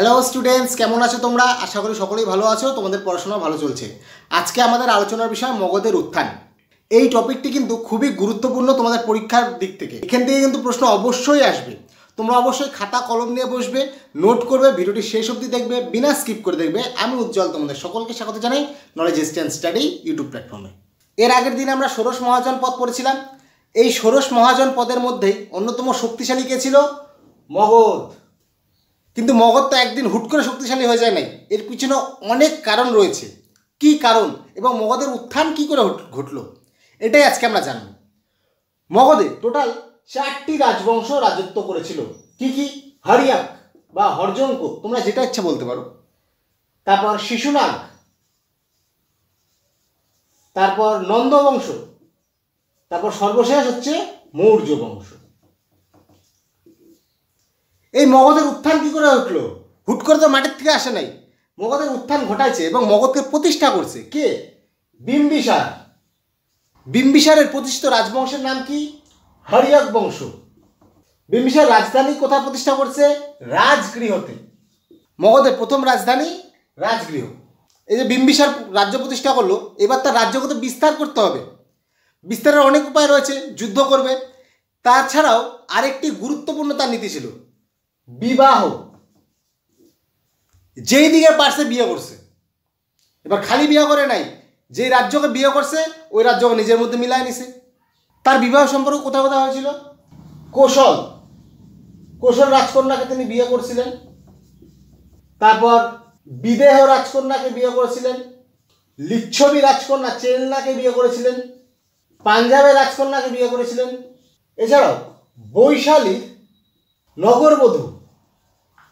Hello students, কেমন আছো তোমরা? আশা করি সকলেই ভালো আছো, তোমাদের পড়াশোনা ভালো চলছে। আজকে আমাদের আলোচনার বিষয় মগধের উত্থান। এই টপিকটি কিন্তু খুবই গুরুত্বপূর্ণ তোমাদের পরীক্ষার দিক থেকে। এখান থেকে কিন্তু প্রশ্ন অবশ্যই আসবে। তোমরা অবশ্যই খাতা কলম নিয়ে বসবে, নোট করবে, ভিডিওটি শেষ অবধি দেখবে, বিনা স্কিপ করে দেখবে। আমি উজ্জ্বল তোমাদের সকলকে স্বাগত জানাই নলেজ স্ট্যান্ড স্টাডি ইউটিউব প্ল্যাটফর্মে। এর আগের দিন আমরা ষোড়শ মহাজন পদ পড়েছিলাম। এই ষোড়শ মহাজন পদের মধ্যেই অন্যতম শক্তিশালী কে ছিল? মগধ। কিন্তু মগধ তো একদিন হুট করে শক্তিশালী হয়ে যায় নাই, এর পিছনে অনেক কারণ রয়েছে। কি কারণ এবং মগধের উত্থান কি করে ঘটলো, এটাই আজকে আমরা জানব। মগধে টোটাল 4টি রাজবংশ রাজত্ব করেছিল। কি কি? হরিয়াক বা হরজঙ্ক, তোমরা যেটা ইচ্ছা বলতে পারো। তারপর শিশুনাগ, তারপর নন্দ বংশ, তারপর সর্বশেষ হচ্ছে মৌর্য বংশ। এই মগধের উত্থান কি করে উঠলো? হুট করে তো মাটির থেকে আসে নাই। মগধের উত্থান ঘটাইছে এবং মগধকে প্রতিষ্ঠা করছে কে? বিম্বিসার। বিম্বিসারের প্রতিষ্ঠিত রাজবংশের নাম কি? হরিয়াক বংশ। বিম্বিসার রাজধানী কোথায় প্রতিষ্ঠা করছে? রাজগৃহতে। মগধের প্রথম রাজধানী রাজগৃহ। এই যে বিম্বিসার রাজ্য প্রতিষ্ঠা করলো, এবার তার রাজ্যকে তো বিস্তার করতে হবে। বিস্তারের অনেক উপায় রয়েছে, যুদ্ধ করবে। তাছাড়াও আরেকটি গুরুত্বপূর্ণ তার নীতি ছিল বিবাহ। যেই দিকে পারছে বিয়ে করছে। এবার খালি বিয়ে করে নাই, যে রাজ্যকে বিয়ে করছে ওই রাজ্যকে নিজের মধ্যে মিলায় নিছে। তার বিবাহ সম্পর্ক কোথায় কোথায় হয়েছিল? কোশল, কোশল রাজকন্যাকে তিনি বিয়ে করছিলেন। তারপর বিদেহ রাজকন্যাকে বিয়ে করেছিলেন। লিচ্ছবি রাজকন্যা চেলনাকে বিয়ে করেছিলেন। পাঞ্জাবের রাজকন্যাকে বিয়ে করেছিলেন। এছাড়াও বৈশালীর নগরবধূ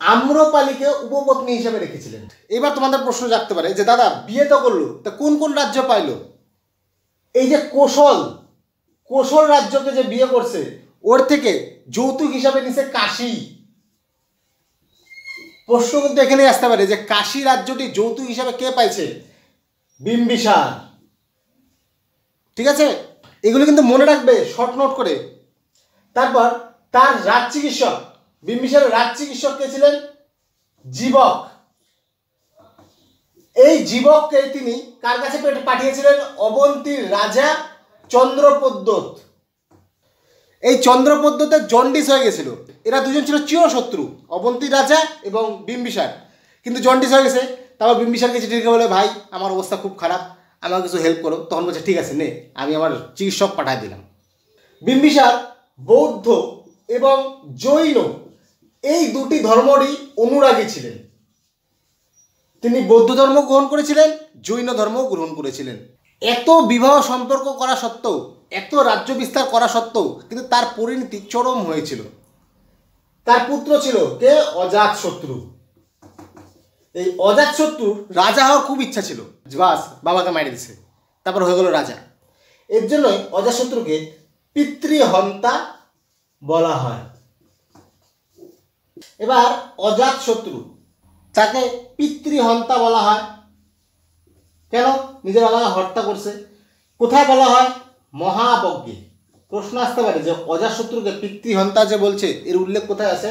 আম্রপালিকে উপপত্নী হিসেবে রেখেছিলেন। এবার তোমাদের প্রশ্ন জাগতে পারে যে দাদা বিয়ে তো করলো, তা কোন কোন রাজ্য পাইলো? এই যে কোশল, কোশল রাজ্যকে যে বিয়ে করছে ওর থেকে যৌতুক হিসাবে নিছে কাশী। প্রশ্ন কিন্তু এখানেই আসতে পারে যে কাশী রাজ্যটি যৌতুক হিসাবে কে পাইছে? বিম্বিসার। ঠিক আছে, এগুলো কিন্তু মনে রাখবে শর্ট নোট করে। তারপর তার রাজ চিকিৎসক, বিম্বিসারের রাজ চিকিৎসক কে ছিলেন? জীবক। এই জীবককে তিনি কার কাছে পাঠিয়েছিলেন? অবন্তীর রাজা চন্দ্রপদ্যোত। এই চন্দ্রপদ্যোতের জন্ডিস হয়ে গেছিল। এরা দুজন ছিল চিরশত্রু, অবন্তীর রাজা এবং বিম্বিসার। কিন্তু জন্ডিস হয়ে গেছে। তারপর বিম্বিসারকে চিঠি লিখে বলে, ভাই আমার অবস্থা খুব খারাপ, আমাকে কিছু হেল্প করো। তখন বলছে ঠিক আছে নে, আমি আমার চিকিৎসক পাঠিয়ে দিলাম। বিম্বিসার বৌদ্ধ এবং জৈন এই দুটি ধর্মেরই অনুরাগী ছিলেন। তিনি বৌদ্ধ ধর্ম গ্রহণ করেছিলেন, জৈন ধর্ম গ্রহণ করেছিলেন। এত বিবাহ সম্পর্ক করা সত্ত্বেও, এত রাজ্য বিস্তার করা সত্ত্বেও কিন্তু তার পরিণতি চরম হয়েছিল। তার পুত্র ছিল কে? অজাতশত্রু। এই অজাতশত্রুর রাজা হওয়ার খুব ইচ্ছা ছিল, বাস বাবাকে মারি দিছে, তারপর হয়ে গেল রাজা। এর জন্যই অজাতশত্রুকে পিতৃহন্তা বলা হয়। এবার অজাতশত্রু, তাকে পিতৃহন্তা বলা হয় কেন? নিজের বাবাকে হত্যা করছে। কোথায় বলা হয়? মহাবজ্ঞে। প্রশ্ন আসতে পারে যে অজাতশত্রুকে পিতৃহন্তা যে বলছে, এর উল্লেখ কোথায় আছে?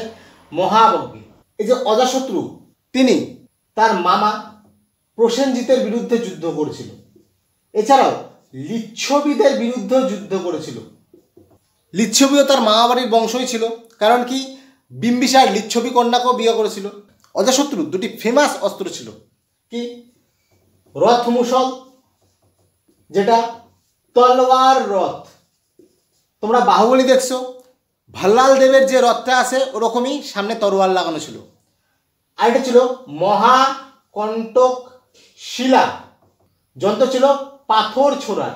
মহাবজ্ঞে। এই যে অজাতশত্রু, তিনি তার মামা প্রসেনজিতের বিরুদ্ধে যুদ্ধ করেছিল। এছাড়াও লিচ্ছবিদের বিরুদ্ধেও যুদ্ধ করেছিল। লিচ্ছবিও তার মামা বাড়ির বংশই ছিল। কারণ কি? বিম্বিসার লিচ্ছবি কন্যাকেও বিয়ে করেছিল। অজাতশত্রুর দুটি ফেমাস অস্ত্র ছিল। কি? রথ মুসল, যেটা তলোয়ার রথ। তোমরা বাহুবলী দেখছো, ভাল্লাল দেবের যে রথটা আছে ওরকমই সামনে তরোয়াল লাগানো ছিল। আর এটা ছিল মহাকণ্টক শিলা, যন্ত্র ছিল পাথর ছোড়ার।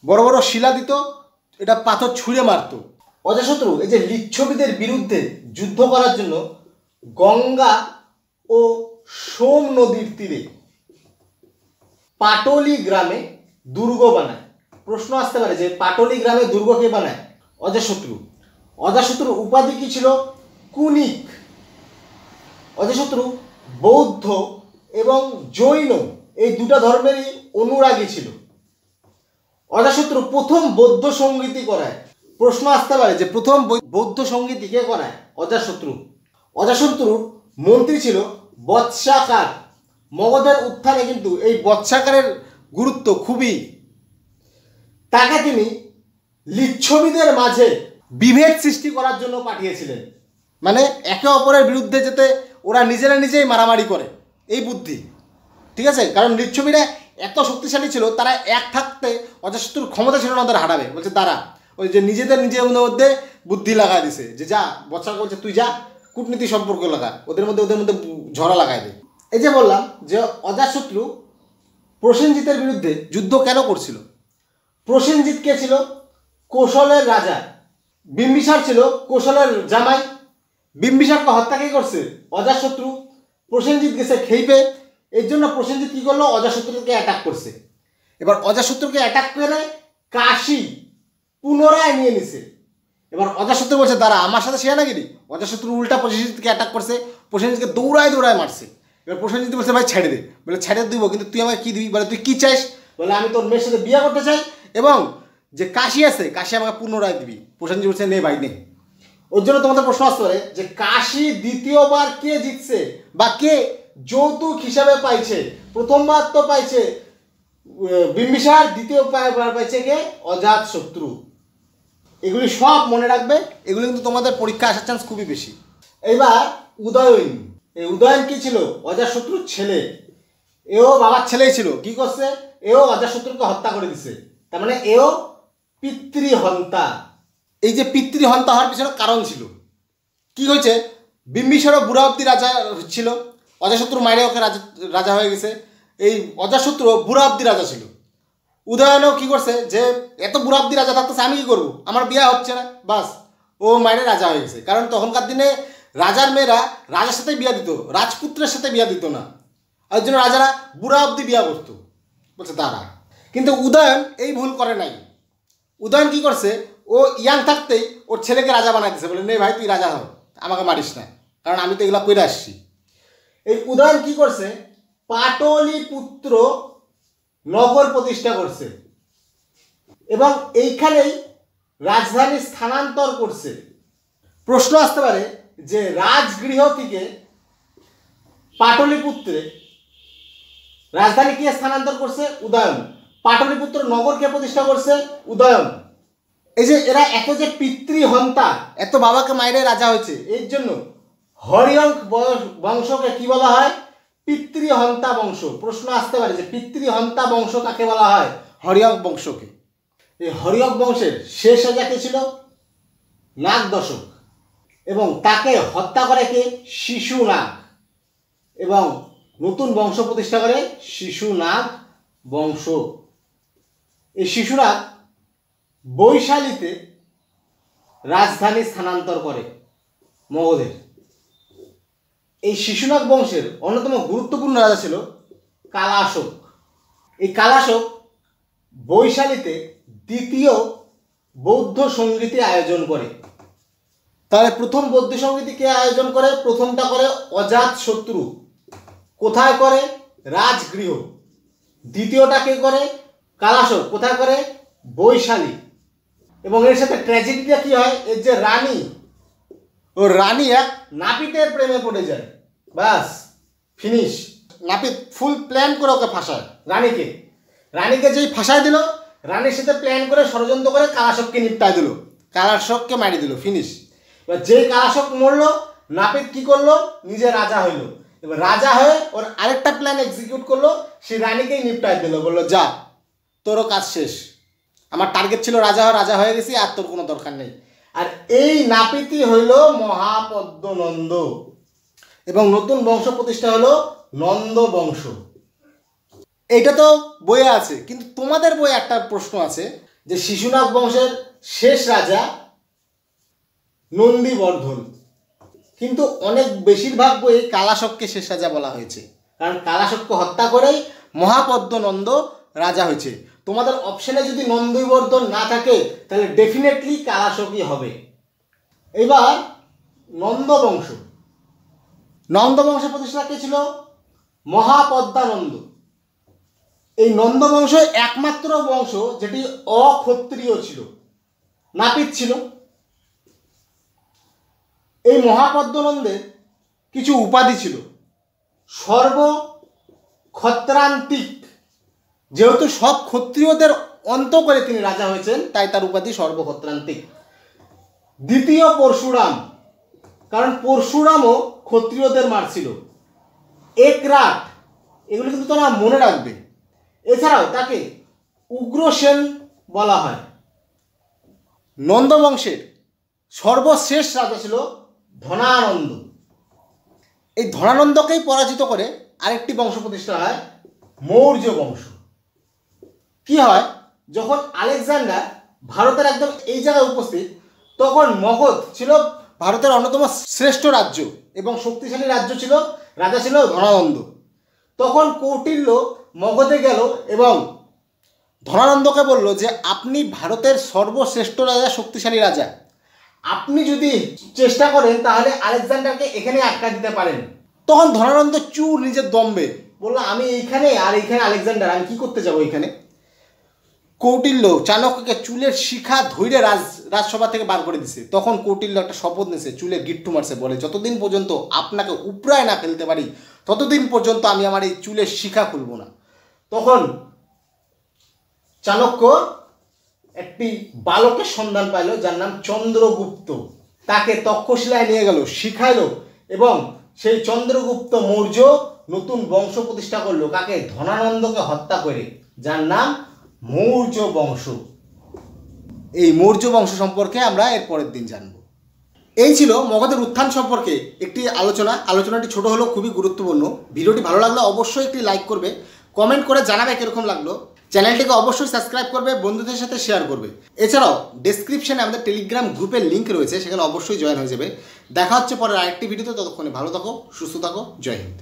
বড় বড় শিলা দিত, এটা পাথর ছুঁড়ে মারত। অজাতশত্রু এই যে লিচ্ছবিদের বিরুদ্ধে যুদ্ধ করার জন্য গঙ্গা ও সোম নদীর তীরে পাটলি গ্রামে দুর্গ বানায়। প্রশ্ন আসতে পারে যে পাটলি গ্রামে দুর্গ কে বানায়? অজাতশত্রু। অজাতশত্রুর উপাধি কি ছিল? কুনিক। অজাতশত্রু বৌদ্ধ এবং জৈন এই দুটা ধর্মেরই অনুরাগী ছিল। অজাতশত্রু প্রথম বৌদ্ধ সঙ্গীতি করায়। প্রশ্ন আসতে পারে যে প্রথম বৌদ্ধ সঙ্গীতি কে করায়? অজাতশত্রু। অজাতশত্রুর মন্ত্রী ছিল বৎসাকার। মগধের উত্থানে কিন্তু এই বৎসাকারের গুরুত্ব খুবই। তাকে তিনি লিচ্ছবিদের মাঝে বিভেদ সৃষ্টি করার জন্য পাঠিয়েছিলেন, মানে একে অপরের বিরুদ্ধে যাতে ওরা নিজেরা নিজেই মারামারি করে, এই বুদ্ধি। ঠিক আছে, কারণ লিচ্ছবিরা এত শক্তিশালী ছিল, তারা এক থাকতে অজাতশত্রুর ক্ষমতা ছিল না ওদের হারাবে। বলছে তারা ওই যে নিজেদের মধ্যে বুদ্ধি লাগাই দিছে, যে যা বৎসাকার বলছে তুই যা কূটনীতি সম্পর্ক লাগা, ওদের মধ্যে ঝড়া লাগাই দে। এই যে বললাম যে অজাতশত্রু প্রসেনজিতের বিরুদ্ধে যুদ্ধ কেন করছিল। প্রসেনজিৎ কে ছিল? কোশলের রাজা। বিম্বিসার ছিল কোশলের জামাই। বিম্বিসারকে হত্যা কে করছে? অজাতশত্রু। প্রসেনজিৎ গেছে খেইপে, এর জন্য প্রসেনজিৎ কী করলো? অজাতশত্রুকে অ্যাটাক করছে। এবার অজাতশত্রুকে অ্যাটাক করে কাশী পুনরায় নিয়ে নিছে। এবার অজাতশত্রু বলছে দাঁড়া আমার সাথে সেনাগিরি। অজাতশত্রু উল্টা প্রসেনজিৎকে অ্যাটাক করছে, প্রসেনজিৎকে দৌড়ায় মারছে। এবার প্রসেনজিৎ বলছে ভাই ছেড়ে দে। বলে ছেড়ে দিব, কিন্তু তুই আমাকে কী দিবি? বলে তুই কী চাইস? বলে আমি তোর মেয়ের সাথে বিয়ে করতে চাই এবং যে কাশী আছে কাশী আমাকে পুনরায় দিবি। প্রসেনজিৎ বলছে নে ভাই নে। ওর জন্য তোমাদের প্রশ্ন আসতে পারে যে কাশী দ্বিতীয়বার কে জিতছে বা কে যৌতুক হিসাবে পাইছে? প্রথমবার তো পাইছে বিম্বিসার, দ্বিতীয়বার পাইছে কে? অজাতশত্রু। এগুলি সব মনে রাখবে, এগুলি কিন্তু তোমাদের পরীক্ষা আসার চান্স খুবই বেশি। এবার উদয়ন। এই উদয়ন কি ছিল? অজাতশত্রুর ছেলে। এও বাবার ছেলেই ছিল। কি করছে? এও অজাতশত্রুকে হত্যা করে দিছে। তার মানে এও পিতৃহন্তা। এই যে পিতৃহন্তা হওয়ার পিছনে কারণ ছিল। কি হয়েছে? বিম্বিসারও বুড়া অব্দি রাজা ছিল, অজাতশত্রু মাইরে ওকে রাজা হয়ে গেছে। এই অজাতশত্রু বুড়া অব্দি রাজা ছিল। উদয়নও কি করছে যে এত বুড়া অব্দি রাজা থাকতেছে আমি কি করবো, আমার বিয়ে হচ্ছে না, বাস ও মাইরে রাজা হয়ে গেছে। কারণ তখনকার দিনে রাজার মেয়েরা রাজার সাথে বিয়া দিত, রাজপুত্রের সাথে বিয়া দিত না। আর জন্য রাজারা বুড়া অব্দি বিয়া করতো। বলছে তারা, কিন্তু উদয়ন এই ভুল করে নাই। উদয়ন কি করছে? ও ইয়াং থাকতেই ওর ছেলেকে রাজা বানাইতেছে। বলে নে ভাই তুই রাজা হও, আমাকে মারিস না, কারণ আমি তো এগুলো করে আসছি। এই উদয়ন কি করছে? পাটলিপুত্র নগর প্রতিষ্ঠা করছে এবং এইখানেই রাজধানী স্থানান্তর করছে। প্রশ্ন আসতে পারে যে রাজগৃহ থেকে পাটলিপুত্রে রাজধানী কে স্থানান্তর করছে? উদয়ন। পাটলিপুত্র নগর কে প্রতিষ্ঠা করছে? উদয়ন। এই যে এরা এত যে পিতৃহন্তা, এত বাবাকে মাইরে রাজা হয়েছে, এর জন্য হরিয়ঙ্ক বংশকে কি বলা হয়? পিতৃহন্তা বংশ। প্রশ্ন আসতে পারে যে পিতৃহন্তা বংশ কাকে বলা হয়? হরিয়ঙ্ক বংশকে। এই হরিয়ঙ্ক বংশের শেষ রাজা কে ছিল? নাগদশক। এবং তাকে হত্যা করে কে? শিশুনাগ। এবং নতুন বংশ প্রতিষ্ঠা করে শিশুনাগ বংশ। এই শিশুনাগ বৈশালীতে রাজধানী স্থানান্তর করে মগধের। এই শিশুনাগ বংশের অন্যতম গুরুত্বপূর্ণ রাজা ছিল কালাশোক। এই কালাশোক বৈশালীতে দ্বিতীয় বৌদ্ধ সঙ্গীতি আয়োজন করে। তাহলে প্রথম বৌদ্ধ সঙ্গীতি কে আয়োজন করে? প্রথমটা করে অজাতশত্রু। কোথায় করে? রাজগৃহ। দ্বিতীয়টা কে করে? কালাশোক। কোথায় করে? বৈশালী। এবং এর সাথে ট্র্যাজেডিটা কি হয়? এর যে রানী, ও রানী এক নাপিতের প্রেমে পড়ে যায়, বাস ফিনিশ। নাপিত ফুল প্ল্যান করে ওকে ফাঁসায় রানীকে যেই ফাঁসায় দিল, রানীর সাথে প্ল্যান করে ষড়যন্ত্র করে কালাশোককে নিপটায় দিল, কালাশোককে মারি দিল, ফিনিশ। এবার যেই কালাশোক মরলো, নাপিত কি করলো? নিজে রাজা হইলো। এবার রাজা হয়ে ওর আরেকটা প্ল্যান এক্সিকিউট করলো, সেই রানীকেই নিপটায় দিল। বললো যা তোরও কাজ শেষ, আমার টার্গেট ছিল রাজা হয়ে গেছি, আর তোর কোনো দরকার নেই। আর এই নাপিতই হইল মহাপদ্মনন্দ এবং নতুন বংশ প্রতিষ্ঠা হলো নন্দ বংশ। এইটা তো বইয়ে আছে, কিন্তু তোমাদের বইয়ে একটা প্রশ্ন আছে যে শিশুনাগ বংশের শেষ রাজা নন্দীবর্ধন, কিন্তু অনেক বেশিরভাগ বইয়ে কালাশোককে শেষ রাজা বলা হয়েছে, কারণ কালাশোককে হত্যা করেই মহাপদ্মনন্দ রাজা হয়েছে। তোমাদের অপশনে যদি নন্দীবর্ধন না থাকে তাহলে ডেফিনেটলি কালাশোকই হবে। এবার নন্দবংশ। নন্দবংশের প্রতিষ্ঠাতা কে ছিল? মহাপদ্মানন্দ। এই নন্দবংশ একমাত্র বংশ যেটি অক্ষত্রিয় ছিল, নাপিত ছিল। এই মহাপদ্মনন্দের কিছু উপাধি ছিল। সর্বক্ষত্রান্তিক, যেহেতু সব ক্ষত্রিয়দের অন্ত করে তিনি রাজা হয়েছেন, তাই তার উপাধি সর্বক্ষত্রান্তিক। দ্বিতীয় পরশুরাম, কারণ পরশুরামও ক্ষত্রিয়দের মারছিল। একরাট, এগুলো কিন্তু তোমরা মনে রাখবে। এছাড়াও তাকে উগ্রসেন বলা হয়। নন্দবংশের সর্বশেষ রাজা ছিল ধনানন্দ। এই ধনানন্দকেই পরাজিত করে আরেকটি বংশ প্রতিষ্ঠা হয়, মৌর্য বংশ। কি হয়, যখন আলেকজান্ডার ভারতের একদম এই জায়গায় উপস্থিত, তখন মগধ ছিল ভারতের অন্যতম শ্রেষ্ঠ রাজ্য এবং শক্তিশালী রাজ্য ছিল, রাজা ছিল ধনানন্দ। তখন কৌটিল্য মগধে গেল এবং ধনানন্দকে বলল যে আপনি ভারতের সর্বশ্রেষ্ঠ রাজা, শক্তিশালী রাজা, আপনি যদি চেষ্টা করেন তাহলে আলেকজান্ডারকে এখানে আটকা দিতে পারেন। তখন ধনানন্দ চুর নিজের দম্বে বলল আমি এইখানে, আর এইখানে আলেকজান্ডার, আমি কি করতে যাবো এখানে। কৌটিল্য চাণক্যকে চুলের শিখা ধৈর্য রাজসভা থেকে বার করে দিছে। তখন কৌটিল্য একটা শপথ নিছে, চুলে গিট্টু মারছে, বলে যতদিন পর্যন্ত আপনাকে উপরায় না ফেলতে পারি ততদিন পর্যন্ত আমি আমার এই চুলের শিখা খুলব না। তখন চাণক্য একটি বালকের সন্ধান পাইল যার নাম চন্দ্রগুপ্ত। তাকে তক্ষশিলায় নিয়ে গেল, শিখাইল, এবং সেই চন্দ্রগুপ্ত মৌর্য নতুন বংশ প্রতিষ্ঠা করলো। কাকে? ধনানন্দকে হত্যা করে, যার নাম মৌর্য বংশ। এই মৌর্য বংশ সম্পর্কে আমরা এর পরের দিন জানব। এই ছিল মগধের উত্থান সম্পর্কে একটি আলোচনাটি ছোট হলেও খুবই গুরুত্বপূর্ণ। ভিডিওটি ভালো লাগলে অবশ্যই একটি লাইক করবে, কমেন্ট করে জানাবে কীরকম লাগলো। চ্যানেলটিকে অবশ্যই সাবস্ক্রাইব করবে, বন্ধুদের সাথে শেয়ার করবে। এছাড়াও ডেসক্রিপশনে আমাদের টেলিগ্রাম গ্রুপের লিঙ্ক রয়েছে, সেখানে অবশ্যই জয়েন হয়ে যাবে। দেখা হচ্ছে পরের আরেকটি ভিডিওতে। ততক্ষণে ভালো থাকো, সুস্থ থাকো, জয় হিন্দ।